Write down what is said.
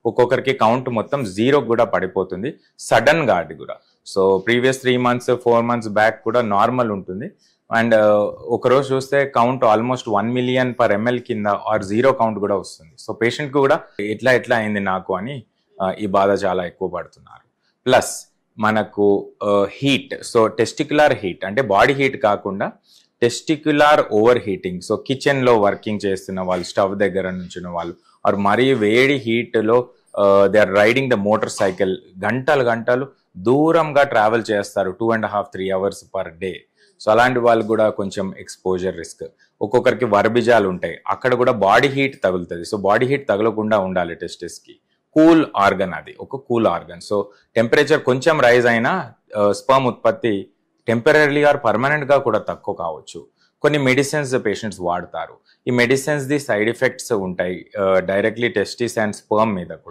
ఒక్కొక్కరికి కౌంట్ మొత్తం 0 కూడా పడిపోతుంది సడన్ గా అది కూడా. So previous 3 months 4 months back కూడా నార్మల్ ఉంటుంది. అండ్ ఒకరోజు చూస్తే count almost 1 million per ml కింద ఆర్ 0 కౌంట్ కూడా వస్తుంది. సో పేషెంట్ కు కూడా ఎట్లా అయింది నాకు అని ఈ బాధ చాలా ఎక్కువ పడుతున్నారు. ప్లస్ మనకు హీట్, సో టెస్టిక్యులర్ హీట్ అంటే బాడీ హీట్ కాకుండా testicular over heating. So kitchen లో వర్కింగ్ చేస్తున్న వాళ్ళు, స్టవ్ దగ్గర నుంచిన వాళ్ళు, ఆర్ మరీ వేడి హీట్ లో they are riding the motorcycle, గంటలు దూరంగా ట్రావెల్ చేస్తారు 2.5-3 hours పర్ డే. సో అలాంటి వాళ్ళు కూడా కొంచెం ఎక్స్పోజర్ రిస్క్. ఒక్కొక్కరికి వర్బిజాలు ఉంటాయి, అక్కడ కూడా బాడీ హీట్ తగులుతుంది. సో బాడీ హీట్ తగలకుండా ఉండాలి టెస్టిస్ కి. కూల్ ఆర్గన్, అది ఒక కూల్ ఆర్గన్. సో టెంపరేచర్ కొంచెం రైజ్ అయినా స్పర్మ్ ఉత్పత్తి టెంపరీలీ ఆర్ పర్మనెంట్ గా కూడా తక్కువ కావచ్చు. కొన్ని మెడిసిన్స్ పేషెంట్స్ వాడతారు. ఈ మెడిసిన్స్ ది సైడ్ ఎఫెక్ట్స్ ఉంటాయి డైరెక్ట్లీ టెస్టిస్ అండ్ స్పర్మ్ మీద కూడా.